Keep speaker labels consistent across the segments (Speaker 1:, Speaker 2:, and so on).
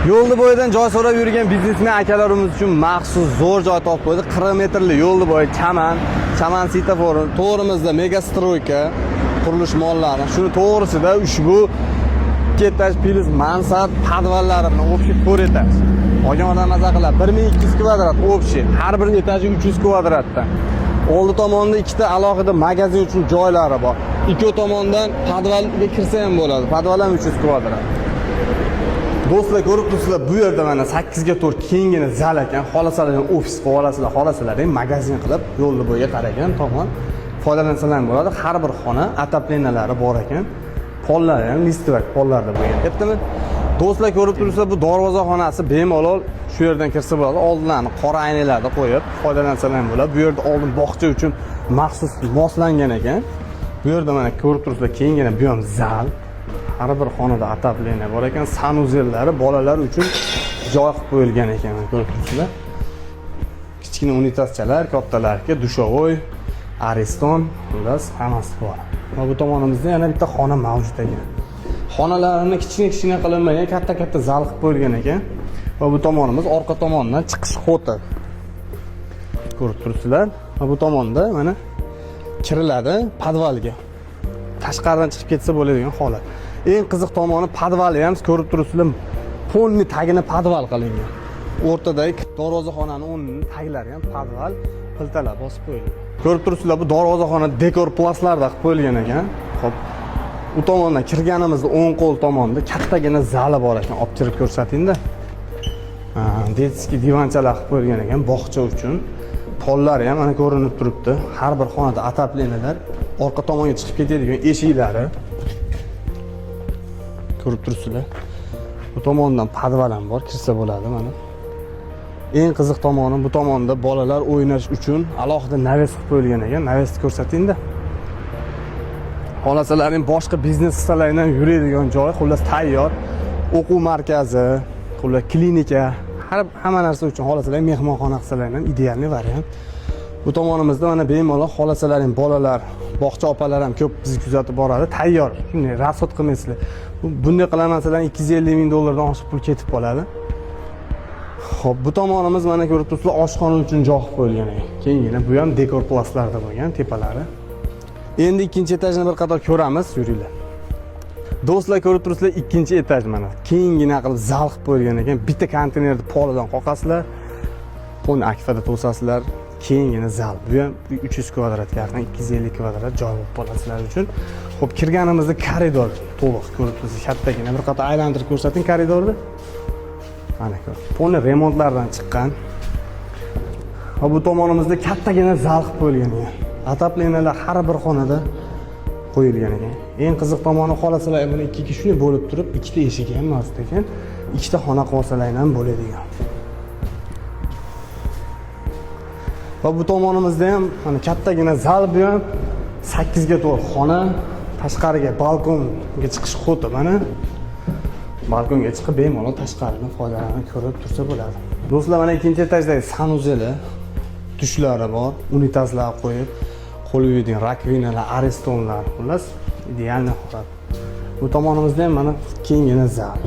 Speaker 1: Yo'lni bo'yidan joy so'rab yurgan biznesmen akalarimiz uchun maxsus zo'r joy topib qo'ydi. 40 metrli yo'lni bo'yi Chaman svetofor, to'g'rimizda Megastroyka qurilish mollari. Shuni to'g'risida ushbu 2 etaj plus mansard podvallari bilan общий 4 etaj. Olgan odam maza qiladi. 1200 kvadrat общий. Har bir etaji 300 kvadratdan. Oldi tomonda ikkita alohida magazin uchun joylari bor. Ikki tomondan podvalga kirsa ham bo'ladi. Podval ham 300 kvadrat. Do'stlar, ko'rib turibsizlar, bu yerda mana 8 ga 4 kengina zal ekan. Xolasalar ham ofis qilib olasizlar, xolasalar ham magazin qilib yo'lni bo'yiga qaragan tomon foydalansalar ham bo'ladi. Har bir xona ataplenalari bor ekan. Pollari ham listvak pollarda bo'lgan. Debdimi? Do'stlar, ko'rib turibsizlar, bu darvozaxonasi bemalol shu yerdan kirsa bo'ladi. Oldinlarni qora aynalarda qo'yib foydalansalar ham bo'ladi. Bu yerda oldin bog'cha uchun maxsus moslangan ekan. Bu yerda mana ko'rib turibsizlar, kengina bu ham zal. Har bir xonada atapleniya bor ekan, sanuzellari bolalar uchun joy qilib qo'yilgan ekan, ko'rib turibsizlar. Kichkina unitazchalar, kattalarga dushovoy, ariston, xullas hammasi bor. Va bu tomonimizda yana bitta xona mavjud ekan. Xonalarni kichkina qilinmagan, katta zal qilib qo'yilgan ekan. Va bu tomonimiz orqa tomondan chiqish xoti. Ko'rib turibsizlar. Va bu tomonda mana kiriladi podvalga. Tashqaridan chiqib ketsa bo'ladigan holat. Eng qiziq tomoni podvali ham ko'rib turibsizlar, polni tagini podval qilingan. O'rtadagi darvozaxonaning o'rnini taglari ham podval piltalar bosib qo'yilgan. Ko'rib turibsizlar, bu darvozaxona dekor plaslarda qilib qo'yilgan ekan. Xo'p, u tomondan kirganimizda o'ng qo'l tomonda kattagina zali bor ekan. Olib kirib ko'rsating-da. Detskiy divanchalar qilib qo'yilgan ekan bog'cha uchun. Pollari ham mana ko'rinib turibdi. Har bir xonada ataplenalar, orqa tomonga chiqib ketadigan eshiklari. Ko'rib turibsizlar. Bu tomondan podval ham bor, kirsa bo'ladi mana. Eng qiziq tomoni bu tomonda bolalar o'ynash uchun alohida naves qilib qo'yilgan ekan. Navesni ko'rsating-da. Xolasalaring boshqa biznes qilsalardan yuradigan joy, xullas tayyor. O'quv markazi, xullas klinika, hamma narsa uchun xolasalaring mehmonxona qilsalardan idealniy variant. Bu tomonimizda mana bemalol xolasalaring bolalar, bog'cha opalar ham ko'p bizni kuzatib boradi. Tayyor. Shunday rasxod qilmaysizlar. Bunday qilamansalar 250 ming dollardan oshiq pul ketib qoladi. Xo'p, bu tomonimiz mana ko'rib turibsizlar, oshxona uchun joy qilib qo'yilgan ekan. Keyingina bu ham dekor plaslarda bo'lgan tepalari. Endi ikkinchi etajni bir qator ko'ramiz, yuringlar. Do'stlar, ko'rib turibsizlar, ikkinchi etaj mana. Keyingina qilib zal qilib qo'yilgan ekan. Bitta konteynerni polidan qoqasizlar. Pulni akfada to'sasizlar. Keyingina zal. Bu ham 300 kvadratga yaqin, 250 kvadrat joy bo'lib qoladi sizlar uchun. Xo'p, kirganimizda koridor to'liq ko'rib turibsiz. Kattagina bir qator aylantirib ko'rsating koridorni. Mana ko'r. Pulni remontlardan chiqqan. Va bu tomonimizda kattagina zal qilib qo'yilgan ekan. Ataplenalar har bir xonada qo'yilgan ekan. Eng qiziq tomoni xolasalar buni ikkiga shunday bo'lib turib, ikkita eshik ham mavjud ekan. Ikkita xona qilsalar ham bo'ladigan. Va bu tomonimizda ham mana kattagina zal bilan 8 ga 4 xona, tashqariga balkonga chiqish xoti mana. Balkonga chiqib bemalol tashqaridan foydalanib ko'rib tursa bo'ladi. Do'stlar, mana ikkinchi etajdagi sanuzeli tushlari bor, unitazlar qo'yib, qo'l yuvadigan rakvinalar, aristonlar, xullas idealniy holat. Bu tomonimizda ham mana kengina zal.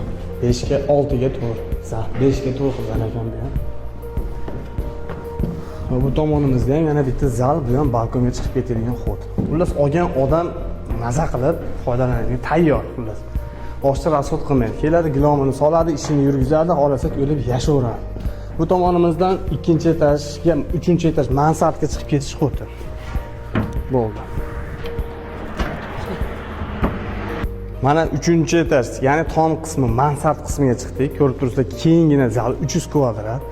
Speaker 1: 5 ga 6 ga 4 zal. 5 ga 4 qilgan ekan bu ham. Va bu tomonimizda ham yana bitta zal, bu ham balkonga chiqib ketadigan xot. Xullas olgan odam maza qilib foydalanadigan tayyor, xullas. Boshqa rasxod qilmaydi. Keladi, gilomini soladi, ishini yurgizadi, xohlasak o'lib yashaveradi. Bu tomonimizdan ikkinchi etajga, uchinchi etaj mansardga chiqib ketish xoti. Bo'ldi. Mana 3-etaj, ya'ni tom qismi, mansard qismiga chiqdik. Ko'rib turibsizlar, kengina zal 300 kvadrat.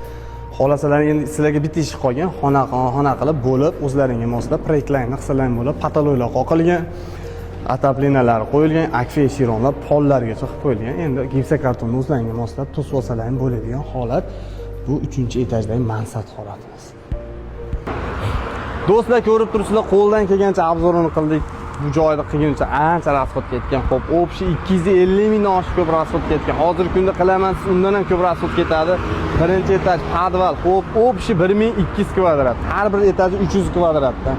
Speaker 1: Xolasalar endi sizlarga bitta ish qolgan, xona qilib bo'lib, o'zlaringga moslab proyektlarni qilsalar bo'lib, patologiyalar qoqilgan, ataplenalar qo'yilgan, akfa eshironlar pollarga chiqib qo'yilgan. Endi gipsokartonni o'zlaringga moslab to'sib olsalar ham bo'ladigan holat. Bu 3-etajdagi mansard holatimiz. Do'stlar, ko'rib turibsizlar, qo'ldan kelgancha obzorini qildik. Bu joyda qilguncha ancha rasxod ketgan. Xo'p, общий 250 mingdan oshiq ko'p rasxod ketgan. Hozirgi kunda qilaman, undan ham ko'p rasxod ketadi. Birinchi etaj podval, xo'p, общий 1200 kvadrat. Har bir etaji 300 kvadratdan.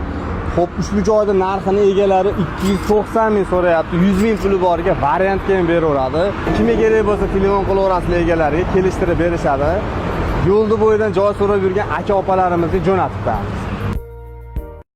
Speaker 1: Xo'p, ushbu joyda narxini egalari 290 ming so'rayapti. 100 ming puli boriga variantga ham beraveradi. Kimga kerak bo'lsa telefon qilaverasizlar egalariga, kelishtirib berishadi. Yo'lda bo'yidan joy so'rab yurgan aka-opalarimizni jo'natib beramiz.